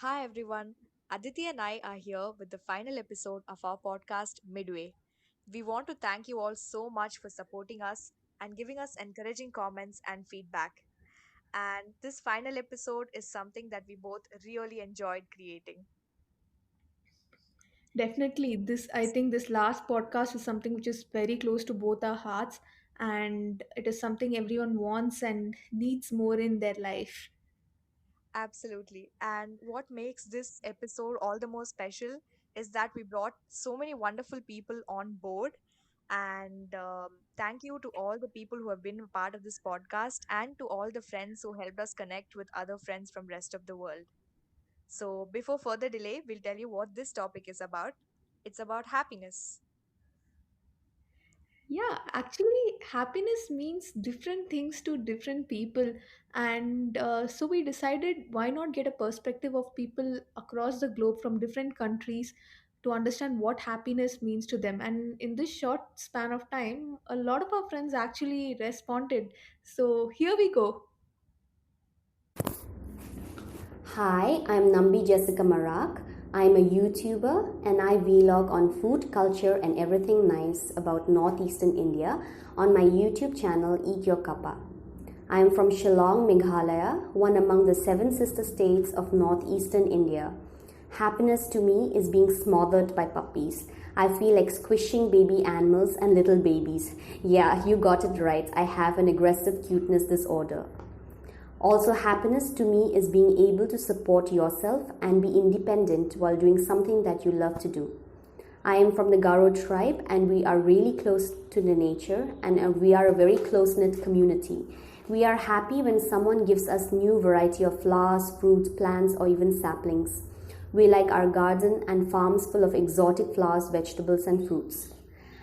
Hi everyone. Aditi and I are here with the final episode of our podcast Midway. We want to thank you all so much for supporting us and giving us encouraging comments and feedback. And this final episode is something that we both really enjoyed creating. Definitely, this I think this last podcast is something which is very close to both our hearts, and it is something everyone wants and needs more in their life. Absolutely. And what makes this episode all the more special is that we brought so many wonderful people on board. And thank you to all the people who have been a part of this podcast and to all the friends who helped us connect with other friends from rest of the world. So before further delay, we'll tell you what this topic is about. It's about happiness. Yeah, actually, happiness means different things to different people, and so we decided why not get a perspective of people across the globe from different countries to understand what happiness means to them. And in this short span of time, a lot of our friends actually responded. So here we go. Hi, I'm Nambi Jessica Marak. I'm a YouTuber and I vlog on food, culture, and everything nice about northeastern India on my YouTube channel Eat Your Kappa. I am from Shillong, Meghalaya, one among the seven sister states of northeastern India. Happiness to me is being smothered by puppies. I feel like squishing baby animals and little babies. Yeah, you got it right. I have an aggressive cuteness disorder. Also, happiness to me is being able to support yourself and be independent while doing something that you love to do. I am from the Garo tribe and we are really close to the nature and we are a very close-knit community. We are happy when someone gives us new variety of flowers, fruits, plants or even saplings. We like our garden and farms full of exotic flowers, vegetables and fruits.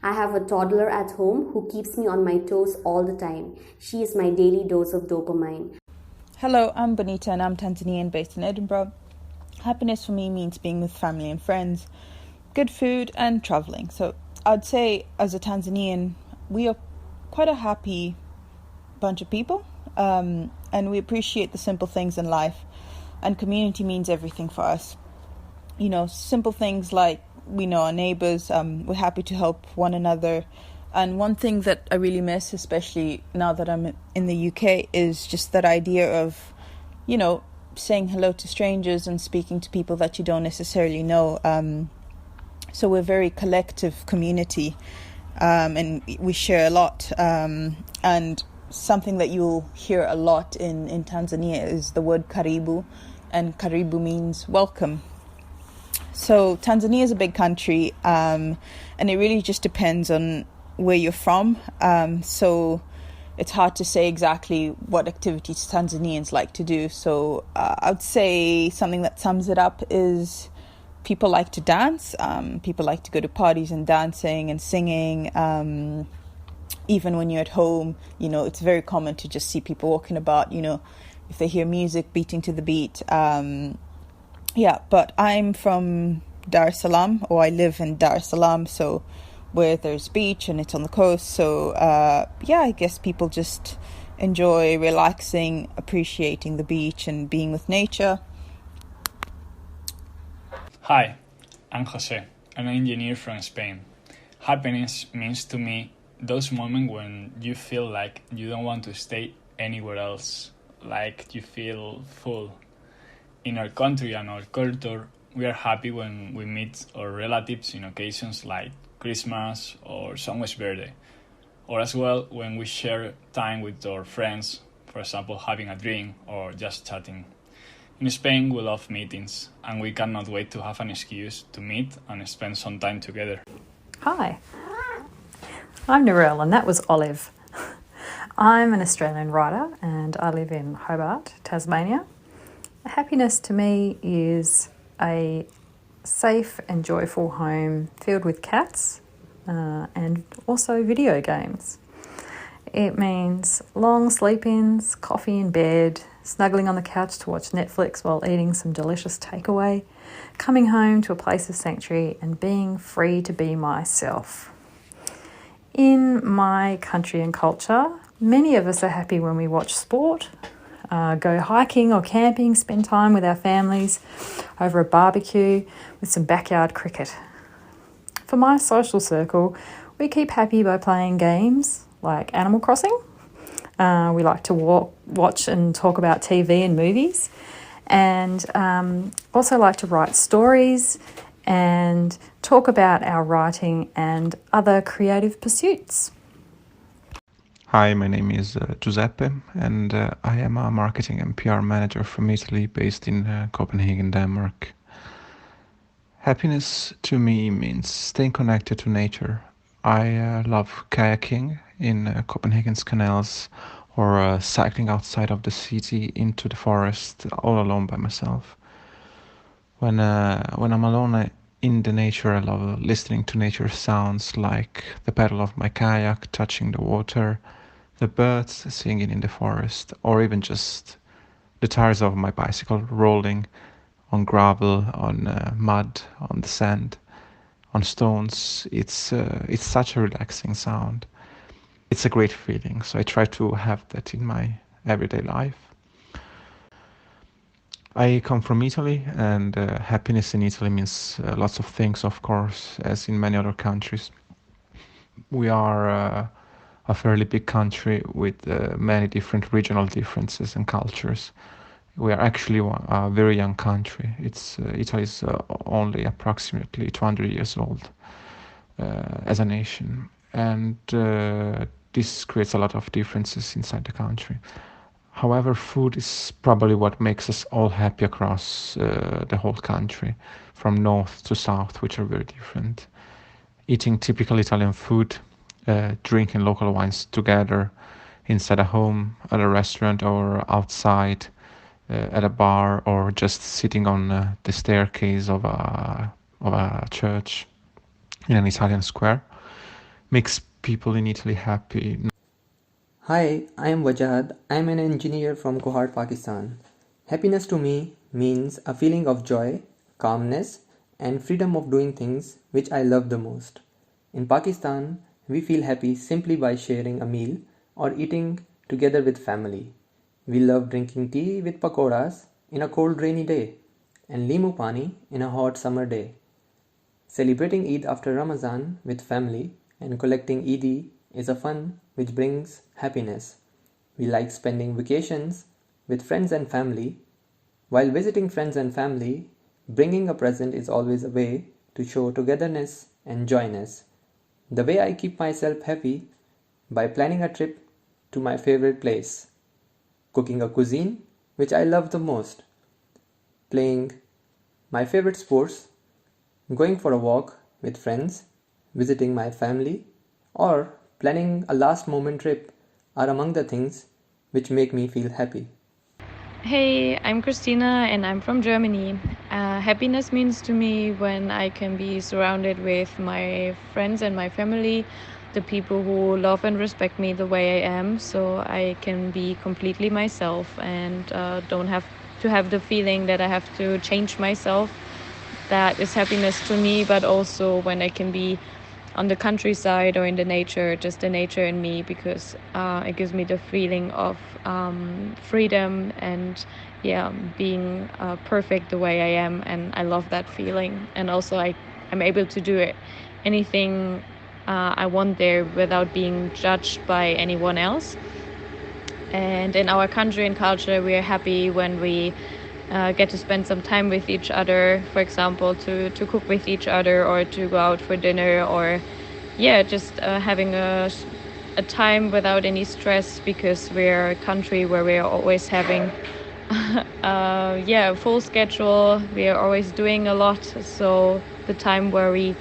I have a toddler at home who keeps me on my toes all the time. She is my daily dose of dopamine. Hello, I'm Bonita and I'm Tanzanian based in Edinburgh. Happiness for me means being with family and friends, good food, and traveling. So I'd say, as a Tanzanian, we are quite a happy bunch of people, and we appreciate the simple things in life. And community means everything for us. You know, simple things like we know our neighbours, we're happy to help one another. And one thing that I really miss, especially now that I'm in the UK, is just that idea of, saying hello to strangers and speaking to people that you don't necessarily know. So we're a very collective community, and we share a lot. And something that you'll hear a lot in Tanzania is the word karibu, and karibu means welcome. So Tanzania is a big country, and it really just depends on where you're from. So it's hard to say exactly what activities Tanzanians like to do. So I would say something that sums it up is people like to dance. People like to go to parties and dancing and singing. Even when you're at home, it's very common to just see people walking about, if they hear music beating to the beat. Yeah, but I'm from Dar es Salaam, or I live in Dar es Salaam, so where there's beach and it's on the coast. So yeah, I guess people just enjoy relaxing, appreciating the beach and being with nature. Hi, I'm Jose, an engineer from Spain. Happiness means to me those moments when you feel like you don't want to stay anywhere else, like you feel full. In our country and our culture, we are happy when we meet our relatives in occasions like Christmas or someone's birthday, or as well when we share time with our friends, for example, having a drink or just chatting. In Spain, we love meetings, and we cannot wait to have an excuse to meet and spend some time together. Hi, I'm Narelle and that was Olive. I'm an Australian writer and I live in Hobart, Tasmania. Happiness to me is a safe and joyful home filled with cats and also video games. It means long sleep-ins, coffee in bed, snuggling on the couch to watch Netflix while eating some delicious takeaway, coming home to a place of sanctuary and being free to be myself. In my country and culture, many of us are happy when we watch sport, go hiking or camping, spend time with our families over a barbecue with some backyard cricket. For my social circle, we keep happy by playing games like Animal Crossing. We like to watch and talk about TV and movies, and also like to write stories and talk about our writing and other creative pursuits. Hi, my name is Giuseppe, and I am a marketing and PR manager from Italy based in Copenhagen, Denmark. Happiness to me means staying connected to nature. I love kayaking in Copenhagen's canals or cycling outside of the city into the forest all alone by myself. When I'm alone in the nature, I love listening to nature sounds like the pedal of my kayak touching the water, the birds singing in the forest, or even just the tires of my bicycle rolling on gravel, on mud, on the sand, on stones. It's such a relaxing sound. It's a great feeling. So I try to have that in my everyday life. I come from Italy, and happiness in Italy means lots of things, of course, as in many other countries. We are a fairly big country with many different regional differences and cultures. We are actually a very young country. Italy is only approximately 200 years old as a nation, and this creates a lot of differences inside the country. However, food is probably what makes us all happy across the whole country, from north to south, which are very different. Eating typical Italian food, drinking local wines together inside a home, at a restaurant, or outside at a bar, or just sitting on the staircase of a church in an Italian square makes people in Italy happy. Hi, I am Wajad. I am an engineer from Kohar, Pakistan. Happiness to me means a feeling of joy, calmness, and freedom of doing things which I love the most. In Pakistan, we feel happy simply by sharing a meal or eating together with family. We love drinking tea with pakoras in a cold rainy day and limu pani in a hot summer day. Celebrating Eid after Ramadan with family and collecting Eidi is a fun which brings happiness. We like spending vacations with friends and family. While visiting friends and family, bringing a present is always a way to show togetherness and joyness. The way I keep myself happy by planning a trip to my favorite place, cooking a cuisine which I love the most, playing my favorite sports, going for a walk with friends, visiting my family, or planning a last moment trip are among the things which make me feel happy. Hey, I'm Christina and I'm from Germany. Happiness means to me when I can be surrounded with my friends and my family, the people who love and respect me the way I am, so I can be completely myself and don't have to have the feeling that I have to change myself. That is happiness to me, but also when I can be on the countryside or in the nature, just the nature in me, because it gives me the feeling of freedom and being perfect the way I am, and I love that feeling. And also I'm able to do it anything I want there without being judged by anyone else. And in our country and culture, we are happy when we get to spend some time with each other, for example, to cook with each other or to go out for dinner, or just having a time without any stress, because we're a country where we're always having a full schedule. We are always doing a lot, so the time where we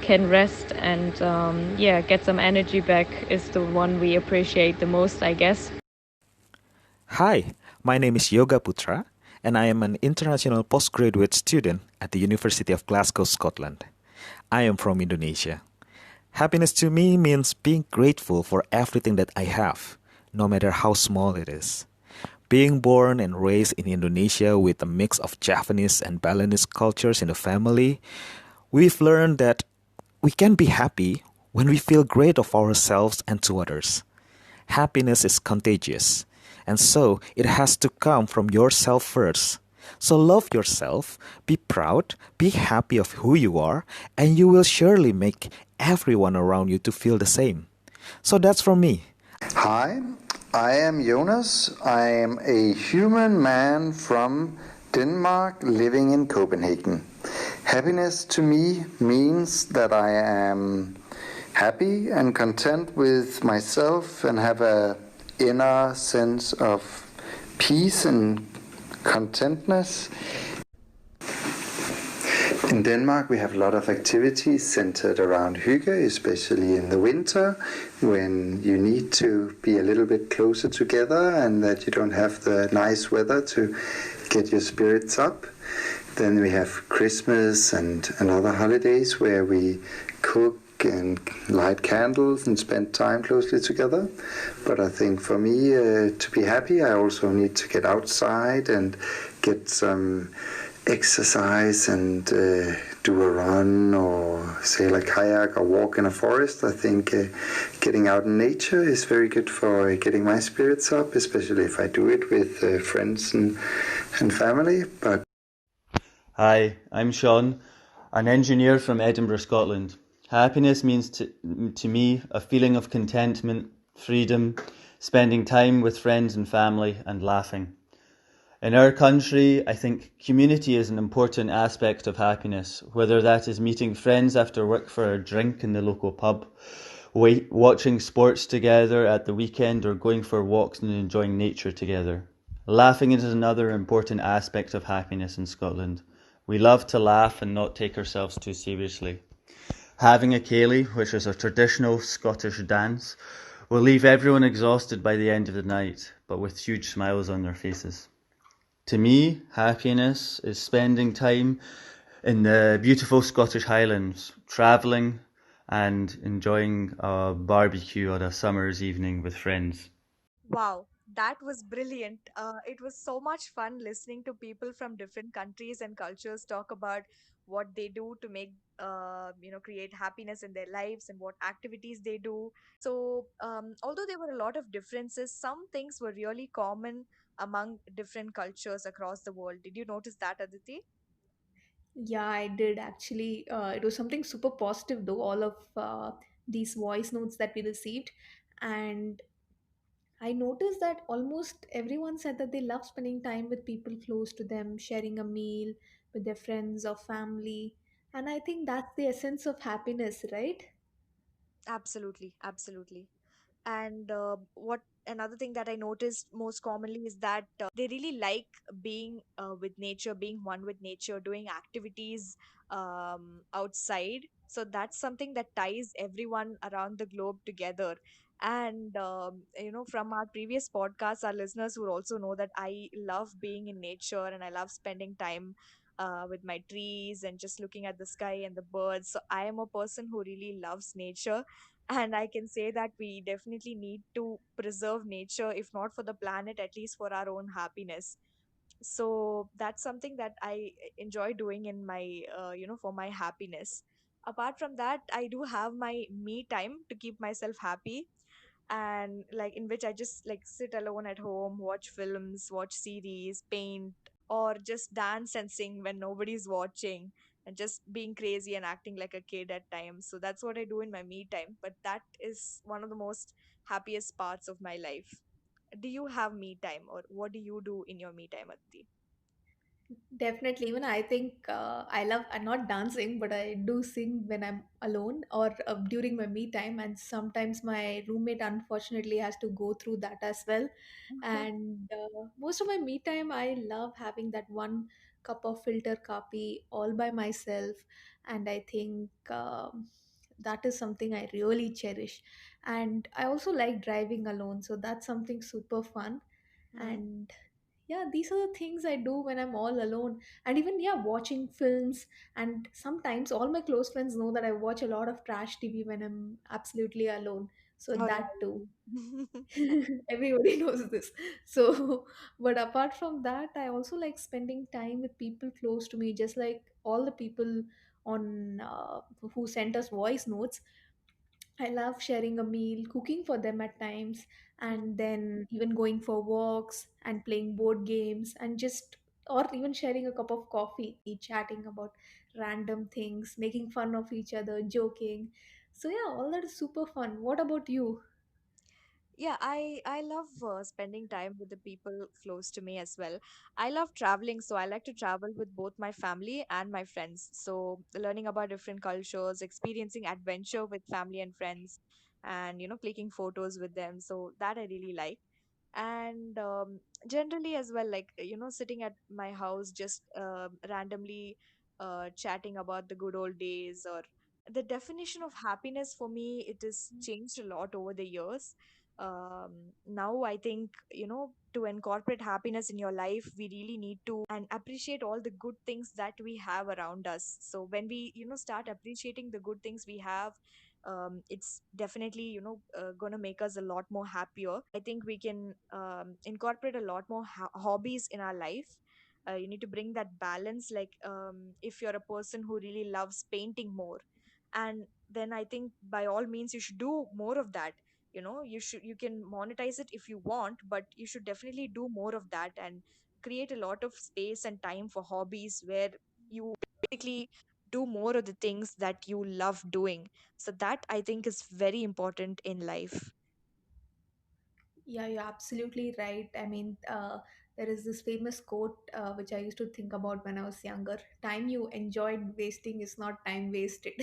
can rest and get some energy back is the one we appreciate the most, I guess. Hi, my name is Yoga Putra, and I am an international postgraduate student at the University of Glasgow, Scotland. I am from Indonesia. Happiness to me means being grateful for everything that I have, no matter how small it is. Being born and raised in Indonesia with a mix of Japanese and Balinese cultures in the family, we've learned that we can be happy when we feel great of ourselves and to others. Happiness is contagious, And so it has to come from yourself first. So love yourself, be proud, be happy of who you are, and you will surely make everyone around you to feel the same. So that's from me. Hi, I am Jonas. I am a human man from Denmark living in Copenhagen. Happiness to me means that I am happy and content with myself and have a inner sense of peace and contentness. In Denmark, we have a lot of activities centered around hygge, especially in the winter when you need to be a little bit closer together and that you don't have the nice weather to get your spirits up. Then we have Christmas and other holidays where we cook and light candles and spend time closely together. But I think for me, to be happy, I also need to get outside and get some exercise and do a run or say like kayak or walk in a forest. I think getting out in nature is very good for getting my spirits up, especially if I do it with friends and family. But Hi, I'm Sean, an engineer from Edinburgh, Scotland. Happiness means to me a feeling of contentment, freedom, spending time with friends and family, and laughing. In our country, I think community is an important aspect of happiness, whether that is meeting friends after work for a drink in the local pub, watching sports together at the weekend, or going for walks and enjoying nature together. Laughing is another important aspect of happiness in Scotland. We love to laugh and not take ourselves too seriously. Having a ceilidh, which is a traditional Scottish dance, will leave everyone exhausted by the end of the night, but with huge smiles on their faces. To me, happiness is spending time in the beautiful Scottish Highlands, travelling and enjoying a barbecue on a summer's evening with friends. Wow, that was brilliant. It was so much fun listening to people from different countries and cultures talk about what they do to make, create happiness in their lives and what activities they do. So, although there were a lot of differences, some things were really common among different cultures across the world. Did you notice that, Aditi? Yeah, I did actually. It was something super positive, though, all of these voice notes that we received. And I noticed that almost everyone said that they love spending time with people close to them, sharing a meal with their friends or family. And I think that's the essence of happiness, right? Absolutely, absolutely. And what another thing that I noticed most commonly is that they really like being with nature, being one with nature, doing activities outside. So that's something that ties everyone around the globe together. And from our previous podcasts, our listeners would also know that I love being in nature and I love spending time with my trees and just looking at the sky and the birds. So I am a person who really loves nature, and I can say that we definitely need to preserve nature, if not for the planet, at least for our own happiness. So that's something that I enjoy doing in my for my happiness. Apart from that, I do have my me time to keep myself happy, and like in which I just like sit alone at home, watch films, watch series, paint, or just dance and sing when nobody's watching, and just being crazy and acting like a kid at times. So that's what I do in my me time, but that is one of the most happiest parts of my life. Do you have me time, or what do you do in your me time, Aditi? Definitely. Even I think I'm not dancing, but I do sing when I'm alone or during my me time. And sometimes my roommate, unfortunately, has to go through that as well. And most of my me time, I love having that one cup of filter coffee all by myself. And I think that is something I really cherish. And I also like driving alone. So that's something super fun. Hmm. And yeah, these are the things I do when I'm all alone. And even, yeah, watching films. And sometimes all my close friends know that I watch a lot of trash TV when I'm absolutely alone. So Oh, that too. yeah. Everybody knows this. So but apart from that, I also like spending time with people close to me, just like all the people on who sent us voice notes. I love sharing a meal, cooking for them at times, and then even going for walks and playing board games and just or even sharing a cup of coffee, chatting about random things, making fun of each other, joking. So yeah, all that is super fun. What about you? Yeah, I love spending time with the people close to me as well. I love traveling, so I like to travel with both my family and my friends. So learning about different cultures, experiencing adventure with family and friends, and clicking photos with them. So that I really like. And generally as well, like sitting at my house just randomly chatting about the good old days, or the definition of happiness for me, it has changed a lot over the years. Now I think, to incorporate happiness in your life, we really need to and appreciate all the good things that we have around us. So when we start appreciating the good things we have, it's definitely gonna make us a lot more happier. I think we can incorporate a lot more hobbies in our life. You need to bring that balance, like if you're a person who really loves painting more, and then I think by all means you should do more of that. You can monetize it if you want, but you should definitely do more of that and create a lot of space and time for hobbies where you basically do more of the things that you love doing. So that I think is very important in life. Yeah, you're absolutely right. I mean, there is this famous quote which I used to think about when I was younger. Time you enjoyed wasting is not time wasted.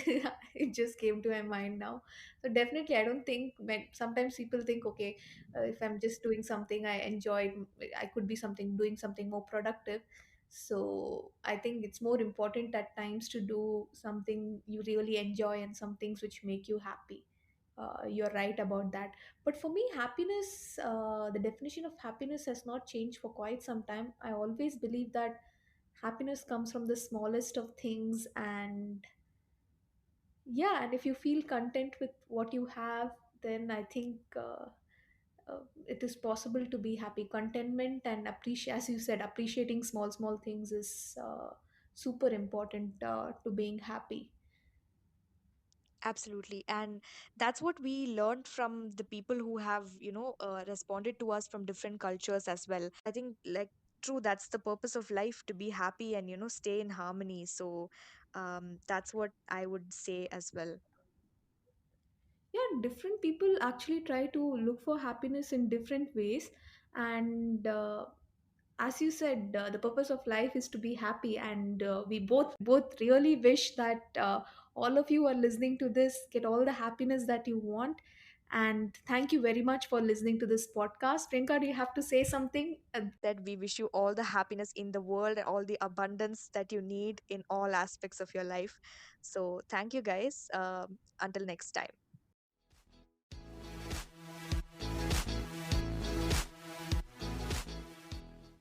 It just came to my mind now. So definitely, I don't think when sometimes people think, okay, if I'm just doing something I enjoyed, I could be something doing something more productive. So I think it's more important at times to do something you really enjoy and some things which make you happy. You're right about that. But for me, happiness, the definition of happiness has not changed for quite some time. I always believe that happiness comes from the smallest of things. And yeah, and if you feel content with what you have, then I think it is possible to be happy. Contentment and appreciate, as you said, appreciating small things is super important to being happy. Absolutely. And that's what we learned from the people who have, responded to us from different cultures as well. I think, like, true, that's the purpose of life, to be happy and, stay in harmony. So that's what I would say as well. Yeah, different people actually try to look for happiness in different ways. And as you said, the purpose of life is to be happy, and we both really wish that all of you are listening to this get all the happiness that you want. And thank you very much for listening to this podcast. Priyanka, do you have to say something? That we wish you all the happiness in the world and all the abundance that you need in all aspects of your life. So thank you guys. Until next time.